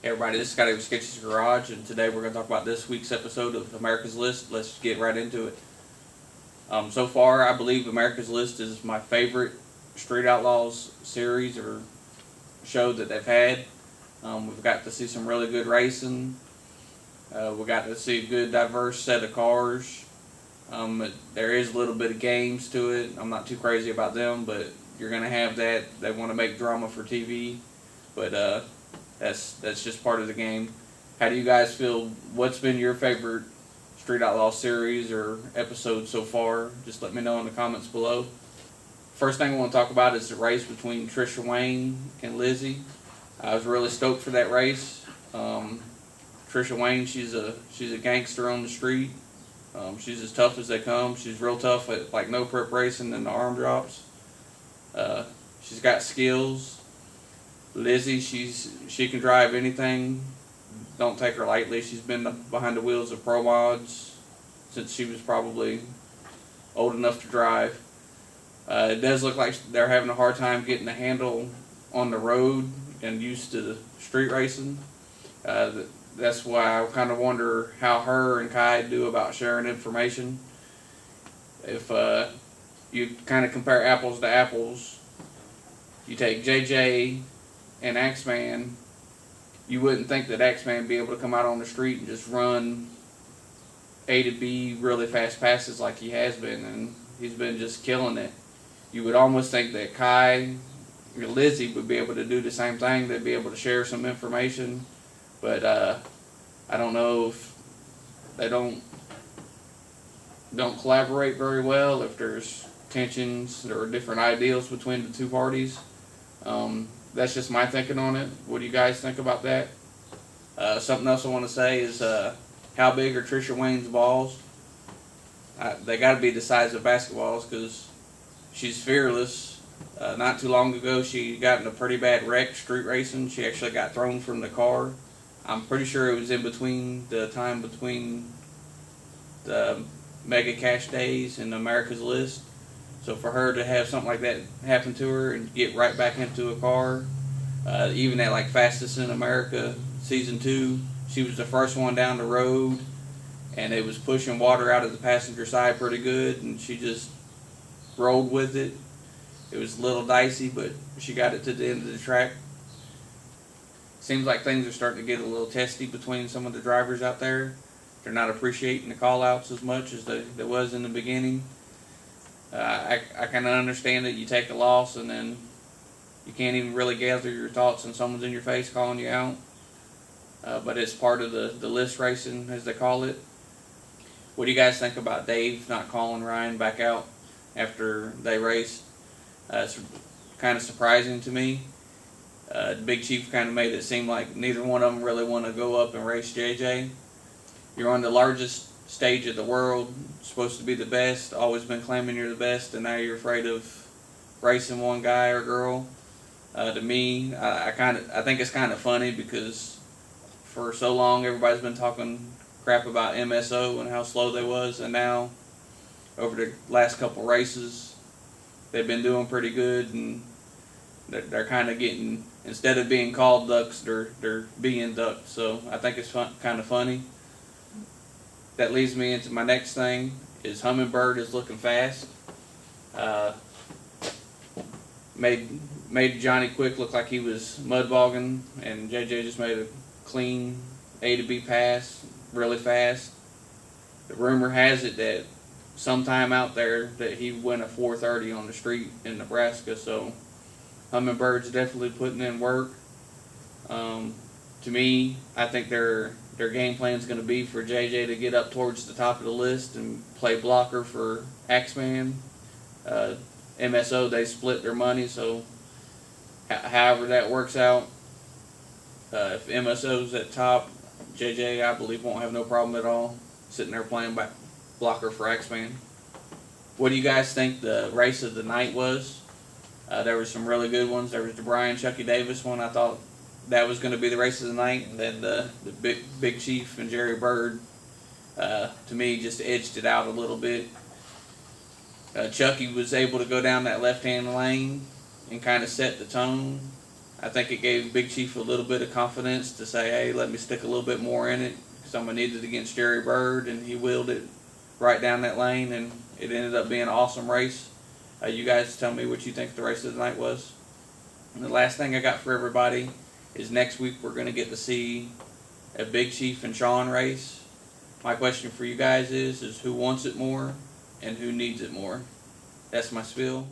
Hey everybody, this is Scotty with Sketchy's Garage, and today we're going to talk about this week's episode of America's List. Let's get right into it. So far, I believe America's List is my favorite Street Outlaws series or show that they've had. We've got to see some really good racing. We got to see a good, diverse set of cars. There is a little bit of games to it. I'm not too crazy about them, but you're going to have that. They want to make drama for TV, but that's just part of the game. How do you guys feel? What's been your favorite Street Outlaw series or episode so far? Just let me know in the comments below. First thing I want to talk about is the race between Trisha Wayne and Lizzie. I was really stoked for that race. Trisha Wayne, she's a gangster on the street. She's as tough as they come. She's real tough at like no prep racing and the arm drops. She's got skills. Lizzie, she can drive anything. Don't take her lightly. She's been behind the wheels of pro mods since she was probably old enough to drive. It does look like they're having a hard time getting a handle on the road and used to street racing. That's why I kind of wonder how her and Kai do about sharing information. If you kind of compare apples to apples, you take JJ and Axeman, you wouldn't think that Axeman would be able to come out on the street and just run A to B really fast passes like he has been, and he's been just killing it. You would almost think that Kai or Lizzie would be able to do the same thing. They'd be able to share some information, but I don't know if they don't collaborate very well, if there's tensions or different ideals between the two parties. That's just my thinking on it. What do you guys think about that? Something else I want to say is how big are Trisha Wayne's balls? They got to be the size of basketballs because she's fearless. Not too long ago, she got in a pretty bad wreck street racing. She actually got thrown from the car. I'm pretty sure it was in between the time between the Mega Cash Days and America's List. So for her to have something like that happen to her and get right back into a car, even at like Fastest in America Season 2, she was the first one down the road, and it was pushing water out of the passenger side pretty good, and she just rolled with it. It was a little dicey, but she got it to the end of the track. Seems like things are starting to get a little testy between some of the drivers out there. They're not appreciating the call-outs as much as they was in the beginning. I kind of understand that you take a loss and then you can't even really gather your thoughts and someone's in your face calling you out. But it's part of the list racing, as they call it. What do you guys think about Dave not calling Ryan back out after they raced? It's kind of surprising to me. The Big Chief kind of made it seem like neither one of them really want to go up and race JJ. You're on the largest stage of the world, supposed to be the best, always been claiming you're the best, and now you're afraid of racing one guy or girl. To me, I think it's kind of funny because for so long everybody's been talking crap about MSO and how slow they was, and now over the last couple races they've been doing pretty good, and they're kind of getting, instead of being called ducks, they're being ducked. So I think it's kind of funny. That leads me into my next thing, is Hummingbird is looking fast. Made Johnny Quick look like he was mudbogging, and JJ just made a clean A to B pass really fast. The rumor has it that sometime out there that he went a 4:30 on the street in Nebraska, so Hummingbird's definitely putting in work. To me, I think their game plan is going to be for JJ to get up towards the top of the list and play blocker for Axeman. MSO, they split their money, so however that works out, if MSO's at top, JJ, I believe, won't have no problem at all sitting there playing blocker for Axeman. What do you guys think the race of the night was? There were some really good ones. There was the Brian Chucky Davis one. I thought that was going to be the race of the night, and then the Big Chief and Jerry Bird, to me, just edged it out a little bit. Chucky was able to go down that left-hand lane and kind of set the tone. I think it gave Big Chief a little bit of confidence to say, hey, let me stick a little bit more in it, because I'm going to need it against Jerry Bird, and he wheeled it right down that lane, and it ended up being an awesome race. You guys tell me what you think the race of the night was. And the last thing I got for everybody is next week we're going to get to see a Big Chief and Sean race. My question for you guys is who wants it more and who needs it more? That's my spiel.